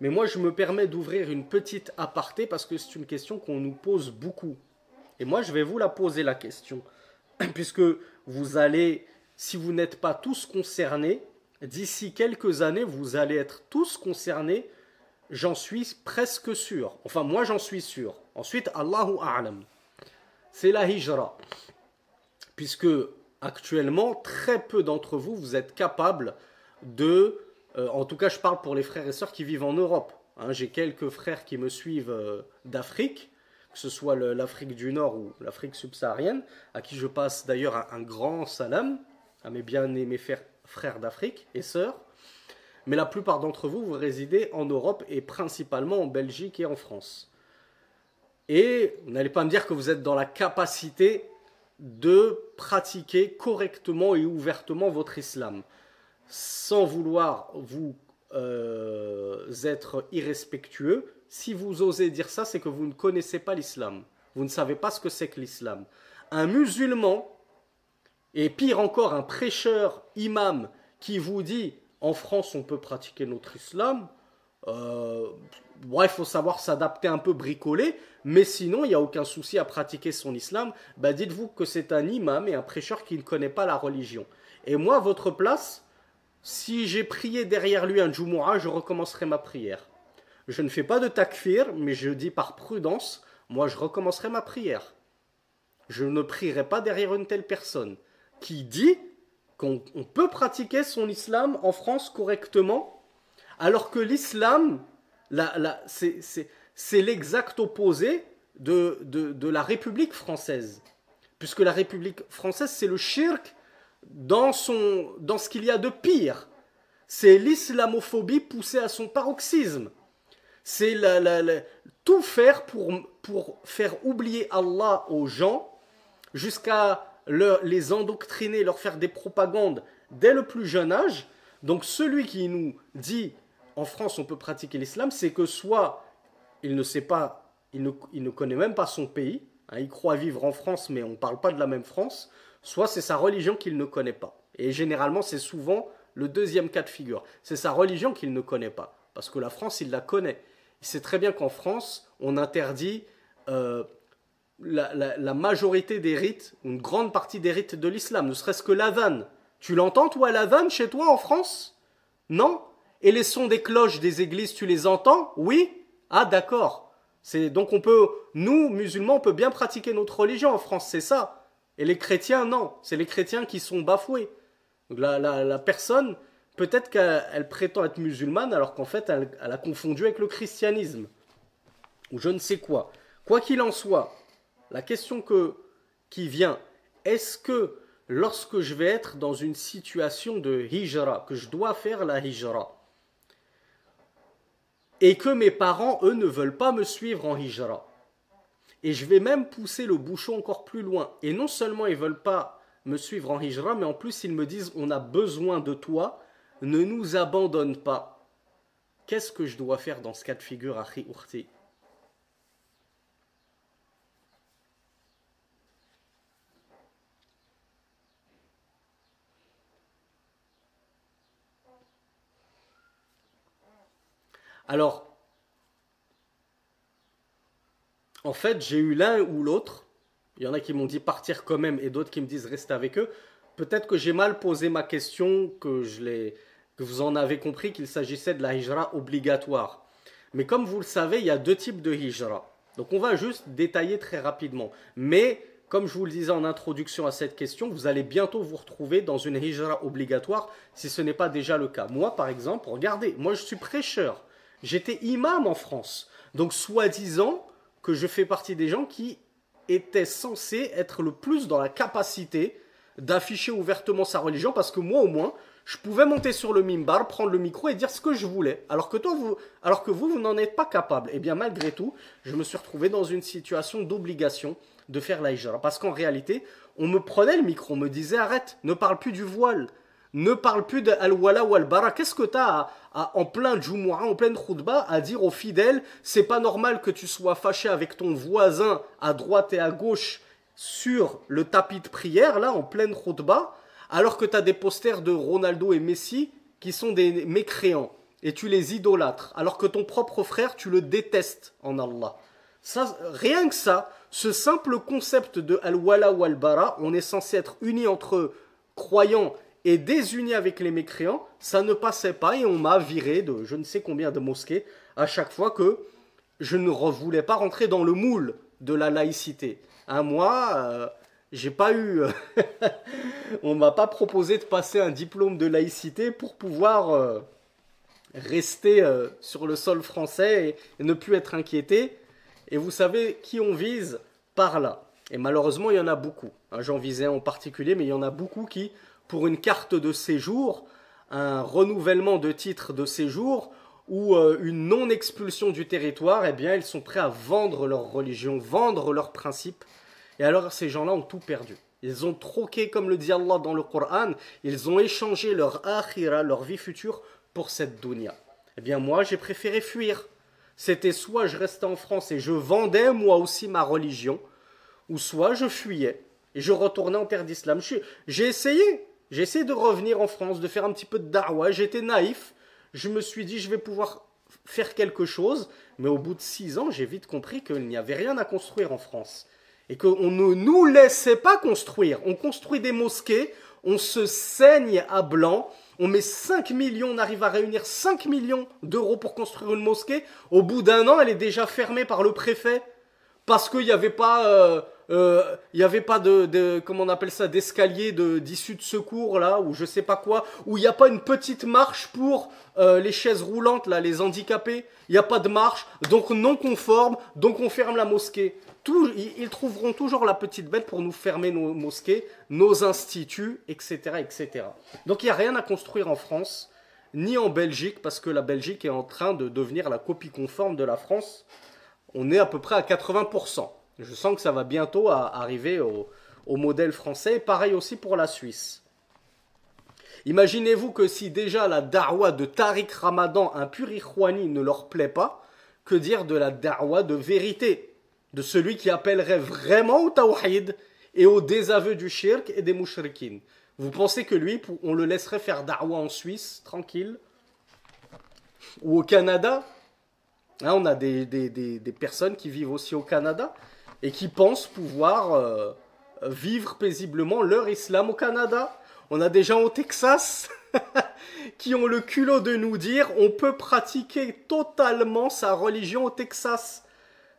Mais moi, je me permets d'ouvrir une petite aparté parce que c'est une question qu'on nous pose beaucoup. Et moi, je vais vous la poser la question. Puisque vous allez, si vous n'êtes pas tous concernés, d'ici quelques années, vous allez être tous concernés, j'en suis presque sûr. Enfin, moi, j'en suis sûr. Ensuite, Allahu A'lam. C'est la hijra. Puisque actuellement, très peu d'entre vous, vous êtes capables de... en tout cas, je parle pour les frères et sœurs qui vivent en Europe. Hein, j'ai quelques frères qui me suivent d'Afrique, que ce soit l'Afrique du Nord ou l'Afrique subsaharienne, à qui je passe d'ailleurs un grand salam, à mes bien-aimés frères d'Afrique et sœurs. Mais la plupart d'entre vous, vous résidez en Europe et principalement en Belgique et en France. Et vous n'allez pas me dire que vous êtes dans la capacité de pratiquer correctement et ouvertement votre islam. Sans vouloir vous être irrespectueux, si vous osez dire ça, c'est que vous ne connaissez pas l'islam. Vous ne savez pas ce que c'est que l'islam. Un musulman, et pire encore, un prêcheur imam qui vous dit en France on peut pratiquer notre islam, il faut savoir s'adapter un peu, bricoler, mais sinon il n'y a aucun souci à pratiquer son islam. Dites-vous que c'est un imam et un prêcheur qui ne connaît pas la religion. Et moi, à votre place, si j'ai prié derrière lui un Jumu'ah, je recommencerai ma prière. Je ne fais pas de takfir, mais je dis par prudence, moi je recommencerai ma prière. Je ne prierai pas derrière une telle personne qui dit qu'on peut pratiquer son islam en France correctement, alors que l'islam, c'est l'exact opposé de la République française. Puisque la République française, c'est le shirk dans ce qu'il y a de pire. C'est l'islamophobie poussée à son paroxysme. C'est tout faire pour faire oublier Allah aux gens, jusqu'à les endoctriner, leur faire des propagandes dès le plus jeune âge. Donc celui qui nous dit en France on peut pratiquer l'islam, c'est que soit il ne sait pas, il ne connaît même pas son pays, hein, il croit vivre en France mais on ne parle pas de la même France, soit c'est sa religion qu'il ne connaît pas. Et généralement c'est souvent le deuxième cas de figure. C'est sa religion qu'il ne connaît pas, parce que la France il la connaît. Il sait très bien qu'en France on interdit la majorité des rites, une grande partie des rites de l'islam, ne serait-ce que l'adhan. Tu l'entends toi l'adhan chez toi en France? Non? Et les sons des cloches des églises, tu les entends? Oui? Ah d'accord. Donc nous musulmans, on peut bien pratiquer notre religion en France, c'est ça. Et les chrétiens, non. C'est les chrétiens qui sont bafoués. Donc la personne, peut-être qu'elle prétend être musulmane, alors qu'en fait, elle a confondu avec le christianisme. Ou je ne sais quoi. Quoi qu'il en soit, la question qui vient, est-ce que lorsque je vais être dans une situation de hijra, que je dois faire la hijra, et que mes parents, eux, ne veulent pas me suivre en hijra, et je vais même pousser le bouchon encore plus loin, et non seulement ils ne veulent pas me suivre en hijra, mais en plus ils me disent on a besoin de toi, ne nous abandonne pas. Qu'est-ce que je dois faire dans ce cas de figure, akhi ukhti? Alors, en fait, j'ai eu l'un ou l'autre. Il y en a qui m'ont dit partir quand même et d'autres qui me disent rester avec eux. Peut-être que j'ai mal posé ma question, que vous en avez compris qu'il s'agissait de la hijra obligatoire. Mais comme vous le savez, il y a deux types de hijra. Donc on va juste détailler très rapidement. Mais comme je vous le disais en introduction à cette question, vous allez bientôt vous retrouver dans une hijra obligatoire si ce n'est pas déjà le cas. Moi par exemple, regardez, moi je suis prêcheur. J'étais imam en France. Donc soi-disant que je fais partie des gens qui étaient censés être le plus dans la capacité d'afficher ouvertement sa religion, parce que moi au moins, je pouvais monter sur le mimbar, prendre le micro et dire ce que je voulais. Alors que vous n'en êtes pas capable. Et bien malgré tout, je me suis retrouvé dans une situation d'obligation de faire la hijra. Parce qu'en réalité, on me prenait le micro, on me disait arrête, ne parle plus du voile. Ne parle plus de al-wala ou al-bara. Qu'est-ce que tu as en plein Jumu'ah, en pleine khutbah, à dire aux fidèles, c'est pas normal que tu sois fâché avec ton voisin à droite et à gauche sur le tapis de prière, là, en pleine khutbah, alors que tu as des posters de Ronaldo et Messi qui sont des mécréants. et tu les idolâtres, alors que ton propre frère, tu le détestes en Allah. Ça, rien que ça, ce simple concept de al-wala ou al-bara, on est censé être unis entre croyants et désunis avec les mécréants, ça ne passait pas et on m'a viré de je ne sais combien de mosquées à chaque fois que je ne voulais pas rentrer dans le moule de la laïcité. Moi, j'ai pas eu... on m'a pas proposé de passer un diplôme de laïcité pour pouvoir rester sur le sol français et ne plus être inquiété. Et vous savez qui on vise par là. Et malheureusement, il y en a beaucoup. J'en visais un en particulier, mais il y en a beaucoup qui, pour une carte de séjour, un renouvellement de titre de séjour ou une non-expulsion du territoire, eh bien, ils sont prêts à vendre leur religion, vendre leurs principes. Et alors, ces gens-là ont tout perdu. Ils ont troqué, comme le dit Allah dans le Coran, ils ont échangé leur akhira, leur vie future, pour cette dunya. Eh bien, moi, j'ai préféré fuir. C'était soit je restais en France et je vendais moi aussi ma religion, ou soit je fuyais et je retournais en terre d'islam. J'ai essayé de revenir en France, de faire un petit peu de da'wah. J'étais naïf, je me suis dit je vais pouvoir faire quelque chose, mais au bout de 6 ans, j'ai vite compris qu'il n'y avait rien à construire en France. Et qu'on ne nous laissait pas construire. On construit des mosquées, on se saigne à blanc, on met 5 millions, on arrive à réunir 5 millions d'euros pour construire une mosquée. Au bout d'un an, elle est déjà fermée par le préfet. Parce qu'il n'y avait pas, comment on appelle ça, d'escalier d'issue de secours, là, ou je sais pas quoi, où il n'y a pas une petite marche pour les chaises roulantes, là, les handicapés. Il n'y a pas de marche, donc non conforme, donc on ferme la mosquée. Ils trouveront toujours la petite bête pour nous fermer nos mosquées, nos instituts, etc., etc. Donc il n'y a rien à construire en France, ni en Belgique, parce que la Belgique est en train de devenir la copie conforme de la France. On est à peu près à 80%. Je sens que ça va bientôt arriver au modèle français. Pareil aussi pour la Suisse. Imaginez-vous que si déjà la da'wa de Tariq Ramadan, un pur ikhwani, ne leur plaît pas, que dire de la da'wa de vérité, de celui qui appellerait vraiment au tawhid et au désaveu du shirk et des mouchriquines. Vous pensez que lui, on le laisserait faire da'wa en Suisse, tranquille, ou au Canada? On a des personnes qui vivent aussi au Canada et qui pensent pouvoir vivre paisiblement leur islam au Canada. On a des gens au Texas qui ont le culot de nous dire on peut pratiquer totalement sa religion au Texas.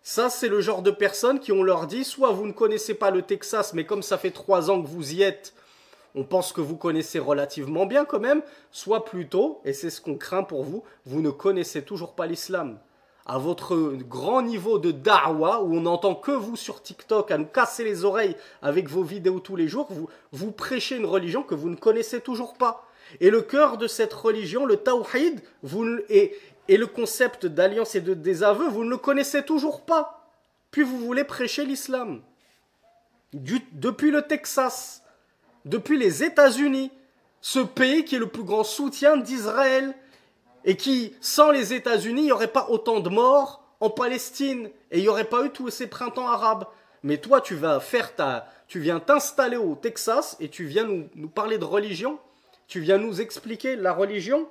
Ça, c'est le genre de personnes qui on leur dit soit vous ne connaissez pas le Texas, mais comme ça fait 3 ans que vous y êtes, on pense que vous connaissez relativement bien quand même, soit plutôt, et c'est ce qu'on craint pour vous, vous ne connaissez toujours pas l'islam. À votre grand niveau de da'wa, où on n'entend que vous sur TikTok à nous casser les oreilles avec vos vidéos tous les jours, vous prêchez une religion que vous ne connaissez toujours pas. Et le cœur de cette religion, le tawhid, et le concept d'alliance et de désaveu, vous ne le connaissez toujours pas. Puis vous voulez prêcher l'islam. Depuis le Texas, depuis les États-Unis, ce pays qui est le plus grand soutien d'Israël, et qui, sans les États-Unis, il n'y aurait pas autant de morts en Palestine, et il n'y aurait pas eu tous ces printemps arabes. Mais toi, tu viens t'installer au Texas, et tu viens nous parler de religion, tu viens nous expliquer la religion.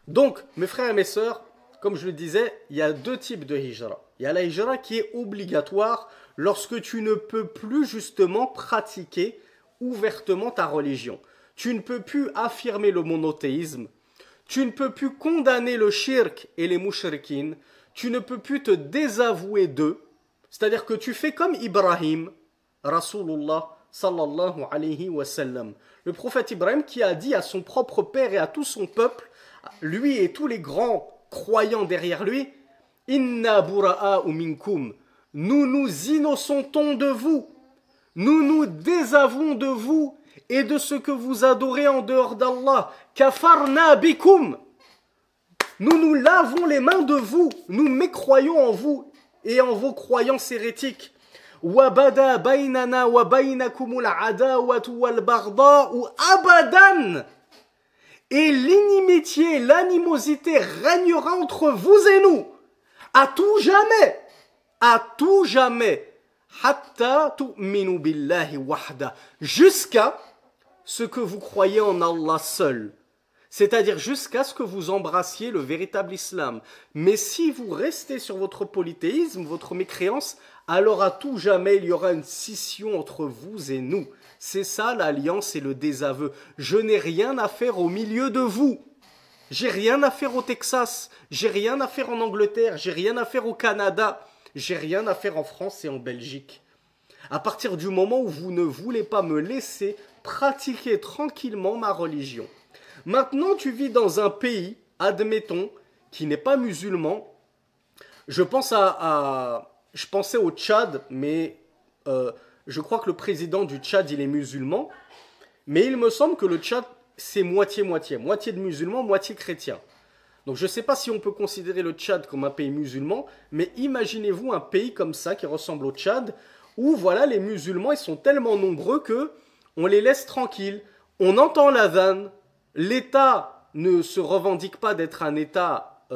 Donc, mes frères et mes sœurs, comme je le disais, il y a 2 types de hijra. Il y a la hijra qui est obligatoire lorsque tu ne peux plus justement pratiquer ouvertement ta religion. Tu ne peux plus affirmer le monothéisme, tu ne peux plus condamner le shirk et les mouchriquines, tu ne peux plus te désavouer d'eux. C'est-à-dire que tu fais comme Ibrahim, Rasulullah sallallahu alayhi wa sallam. Le prophète Ibrahim qui a dit à son propre père et à tout son peuple, lui et tous les grands croyants derrière lui, Inna bura'a'u minkum, nous nous innocentons de vous, nous nous désavouons de vous et de ce que vous adorez en dehors d'Allah. Kafarna bikum, nous nous lavons les mains de vous, nous mécroyons en vous et en vos croyances hérétiques. Wabada bainana wa bainakumul adawatu wal baghda'u abadan. Et l'inimitié, l'animosité régnera entre vous et nous, à tout jamais, hatta tu'minu billahi wahda, jusqu'à ce que vous croyez en Allah seul. C'est-à-dire jusqu'à ce que vous embrassiez le véritable islam. Mais si vous restez sur votre polythéisme, votre mécréance, alors à tout jamais il y aura une scission entre vous et nous. C'est ça l'alliance et le désaveu. Je n'ai rien à faire au milieu de vous. J'ai rien à faire au Texas. J'ai rien à faire en Angleterre. J'ai rien à faire au Canada. J'ai rien à faire en France et en Belgique. À partir du moment où vous ne voulez pas me laisser pratiquer tranquillement ma religion. Maintenant, tu vis dans un pays, admettons, qui n'est pas musulman. Je pensais au Tchad, mais je crois que le président du Tchad, il est musulman. Mais il me semble que le Tchad, c'est moitié-moitié. Moitié de musulmans, moitié chrétiens. Donc je ne sais pas si on peut considérer le Tchad comme un pays musulman, mais imaginez-vous un pays comme ça qui ressemble au Tchad, où voilà, les musulmans, ils sont tellement nombreux que on les laisse tranquilles. On entend l'adhan. L'État ne se revendique pas d'être un État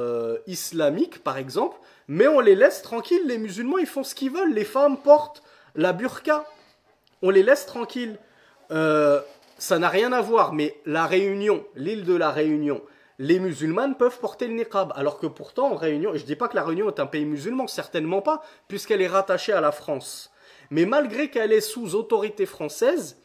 islamique, par exemple, mais on les laisse tranquilles. Les musulmans, ils font ce qu'ils veulent. Les femmes portent la burqa. On les laisse tranquilles. Ça n'a rien à voir, mais la Réunion, l'île de la Réunion, les musulmanes peuvent porter le niqab, alors que pourtant, en Réunion, et je ne dis pas que la Réunion est un pays musulman, certainement pas, puisqu'elle est rattachée à la France. Mais malgré qu'elle est sous autorité française,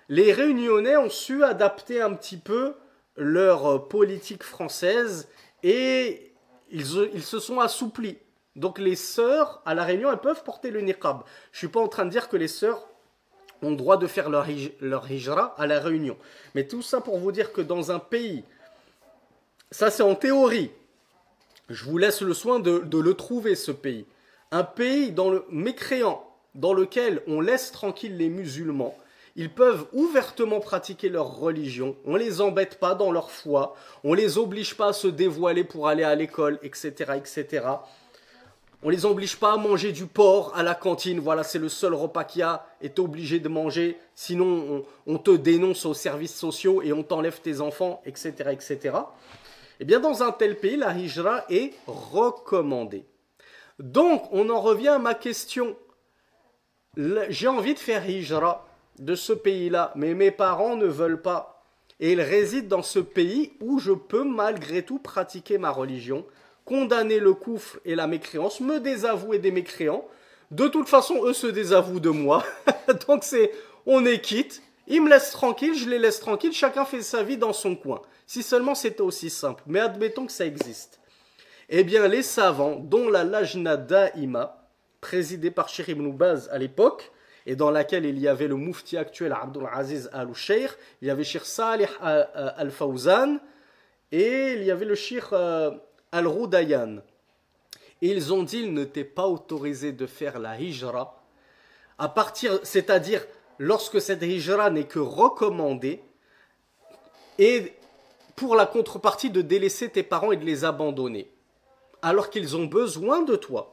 les Réunionnais ont su adapter un petit peu leur politique française et ils se sont assouplis. Donc les sœurs à la Réunion, elles peuvent porter le niqab. Je ne suis pas en train de dire que les sœurs ont le droit de faire leur hijra à la Réunion. Mais tout ça pour vous dire que dans un pays, ça c'est en théorie, je vous laisse le soin de le trouver ce pays. Un pays dans le mécréant, dans lequel on laisse tranquille les musulmans. Ils peuvent ouvertement pratiquer leur religion, on ne les embête pas dans leur foi, on ne les oblige pas à se dévoiler pour aller à l'école, etc., etc. On ne les oblige pas à manger du porc à la cantine, voilà, c'est le seul repas qu'il y a, et tu es obligé de manger, sinon on te dénonce aux services sociaux et on t'enlève tes enfants, etc., etc. Eh bien, dans un tel pays, la hijra est recommandée. Donc, on en revient à ma question. J'ai envie de faire hijra de ce pays-là, mais mes parents ne veulent pas. Et ils résident dans ce pays où je peux malgré tout pratiquer ma religion, condamner le koufr et la mécréance, me désavouer des mécréants. De toute façon, eux se désavouent de moi. Donc on est quitte. Ils me laissent tranquille, je les laisse tranquilles, chacun fait sa vie dans son coin. Si seulement c'était aussi simple. Mais admettons que ça existe. Eh bien, les savants, dont la Lajna Da'ima, présidée par Cheikh Ibn Baz à l'époque, et dans laquelle il y avait le moufti actuel Abdul Aziz Al-Sheikh, il y avait Cheikh Salih Al-Fawzan, et il y avait le Cheikh Al-Roudayan. Et ils ont dit qu'il n'était pas autorisé de faire la hijra, c'est-à-dire lorsque cette hijra n'est que recommandée, et pour la contrepartie de délaisser tes parents et de les abandonner, alors qu'ils ont besoin de toi.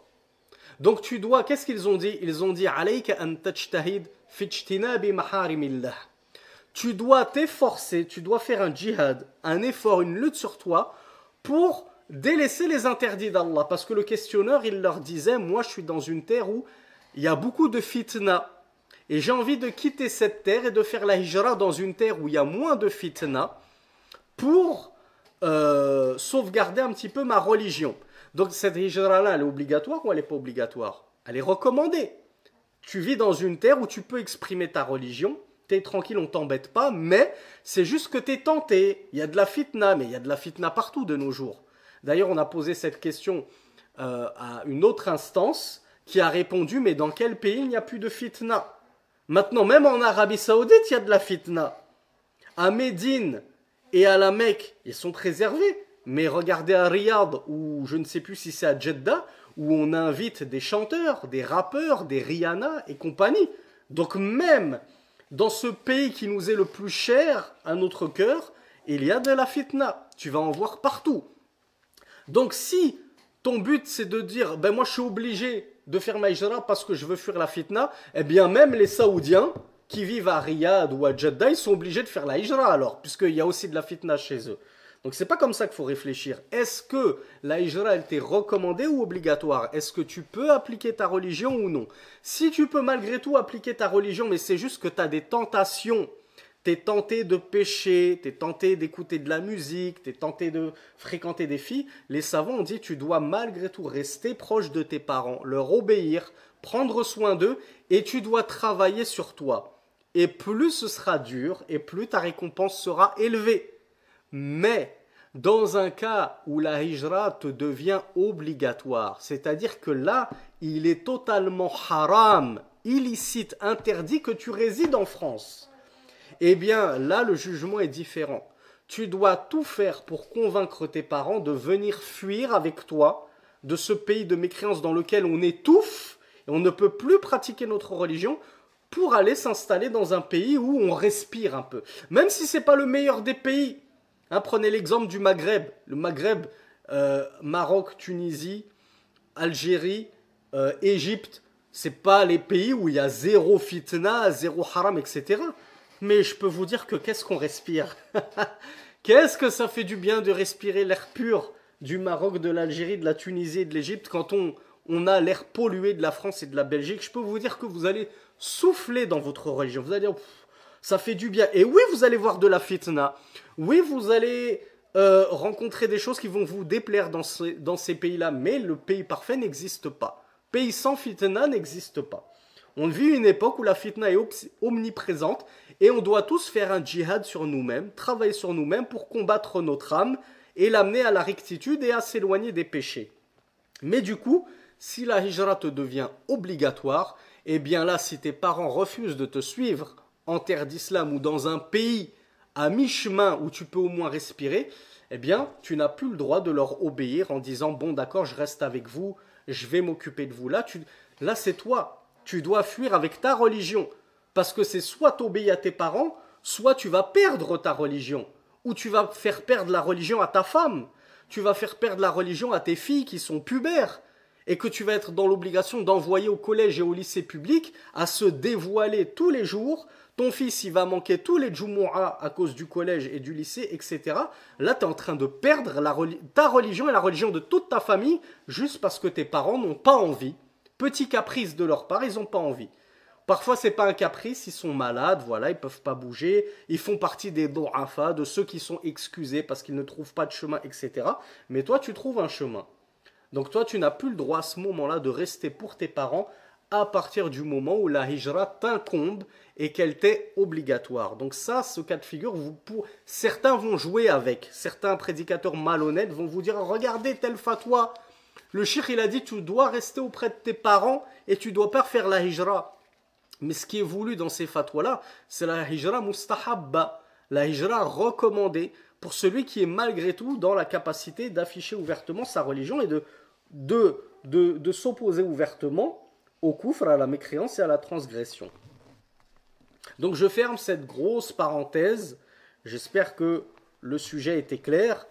Donc tu dois, qu'est-ce qu'ils ont dit? Ils ont dit alayka an tajtahid fi ijtinabi maharimillah. Tu dois t'efforcer, tu dois faire un djihad, un effort, une lutte sur toi pour délaisser les interdits d'Allah. Parce que le questionneur, il leur disait, moi je suis dans une terre où il y a beaucoup de fitna. Et j'ai envie de quitter cette terre et de faire la hijra dans une terre où il y a moins de fitna pour sauvegarder un petit peu ma religion. Donc cette hijra-là, elle est obligatoire ou elle n'est pas obligatoire? Elle est recommandée. Tu vis dans une terre où tu peux exprimer ta religion, tu es tranquille, on ne t'embête pas, mais c'est juste que tu es tenté. Il y a de la fitna, mais il y a de la fitna partout de nos jours. D'ailleurs, on a posé cette question à une autre instance qui a répondu, mais dans quel pays il n'y a plus de fitna? Maintenant, même en Arabie Saoudite, il y a de la fitna. À Médine et à la Mecque, ils sont préservés. Mais regardez à Riyad, ou je ne sais plus si c'est à Jeddah, où on invite des chanteurs, des rappeurs, des Rihanna et compagnie. Donc même dans ce pays qui nous est le plus cher à notre cœur, il y a de la fitna. Tu vas en voir partout. Donc si ton but c'est de dire, ben moi je suis obligé de faire ma hijra parce que je veux fuir la fitna, eh bien même les Saoudiens qui vivent à Riyad ou à Jeddah, ils sont obligés de faire la hijra alors, puisqu'il y a aussi de la fitna chez eux. Donc c'est pas comme ça qu'il faut réfléchir. Est-ce que la hijra elle t'est recommandée ou obligatoire? Est-ce que tu peux appliquer ta religion ou non? Si tu peux malgré tout appliquer ta religion, mais c'est juste que tu as des tentations, t'es tenté de pécher, t'es tenté d'écouter de la musique, t'es tenté de fréquenter des filles, les savants ont dit tu dois malgré tout rester proche de tes parents, leur obéir, prendre soin d'eux et tu dois travailler sur toi. Et plus ce sera dur et plus ta récompense sera élevée. Mais dans un cas où la hijra te devient obligatoire, c'est-à-dire que là, il est totalement haram, illicite, interdit que tu résides en France, eh bien là, le jugement est différent. Tu dois tout faire pour convaincre tes parents de venir fuir avec toi de ce pays de mécréance dans lequel on étouffe et on ne peut plus pratiquer notre religion pour aller s'installer dans un pays où on respire un peu. Même si ce n'est pas le meilleur des pays. Hein, prenez l'exemple du Maghreb. Le Maghreb, Maroc, Tunisie, Algérie, Égypte, c'est pas les pays où il y a zéro fitna, zéro haram, etc. Mais je peux vous dire que qu'est-ce qu'on respire. Qu'est-ce que ça fait du bien de respirer l'air pur du Maroc, de l'Algérie, de la Tunisie et de l'Égypte quand on a l'air pollué de la France et de la Belgique. Je peux vous dire que vous allez souffler dans votre religion. Vous allez dire, ça fait du bien. Et oui, vous allez voir de la fitna. Oui, vous allez rencontrer des choses qui vont vous déplaire dans ces pays-là. Mais le pays parfait n'existe pas. Pays sans fitna n'existe pas. On vit une époque où la fitna est omniprésente et on doit tous faire un djihad sur nous-mêmes, travailler sur nous-mêmes pour combattre notre âme et l'amener à la rectitude et à s'éloigner des péchés. Mais du coup, si la hijra te devient obligatoire, eh bien là, si tes parents refusent de te suivre en terre d'islam ou dans un pays à mi-chemin où tu peux au moins respirer, eh bien, tu n'as plus le droit de leur obéir en disant « Bon, d'accord, je reste avec vous, je vais m'occuper de vous. » Là, c'est toi. Tu dois fuir avec ta religion. Parce que c'est soit tu obéis à tes parents, soit tu vas perdre ta religion. Ou tu vas faire perdre la religion à ta femme. Tu vas faire perdre la religion à tes filles qui sont pubères. Et que tu vas être dans l'obligation d'envoyer au collège et au lycée public à se dévoiler tous les jours. Ton fils, il va manquer tous les Jumu'ah à cause du collège et du lycée, etc. Là, tu es en train de perdre ta religion et la religion de toute ta famille juste parce que tes parents n'ont pas envie. Petit caprice de leur part, ils n'ont pas envie. Parfois, ce n'est pas un caprice, ils sont malades, voilà, ils ne peuvent pas bouger, ils font partie des du'afa, de ceux qui sont excusés parce qu'ils ne trouvent pas de chemin, etc. Mais toi, tu trouves un chemin. Donc toi, tu n'as plus le droit à ce moment-là de rester pour tes parents à partir du moment où la hijra t'incombe et qu'elle t'est obligatoire. Donc ça, ce cas de figure, certains vont jouer avec. Certains prédicateurs malhonnêtes vont vous dire, regardez tel fatwa. Le cheikh, il a dit, tu dois rester auprès de tes parents et tu ne dois pas faire la hijra. Mais ce qui est voulu dans ces fatwas-là, c'est la hijra mustahabba, la hijra recommandée pour celui qui est malgré tout dans la capacité d'afficher ouvertement sa religion et de s'opposer ouvertement au kufr, à la mécréance et à la transgression. Donc je ferme cette grosse parenthèse. J'espère que le sujet était clair.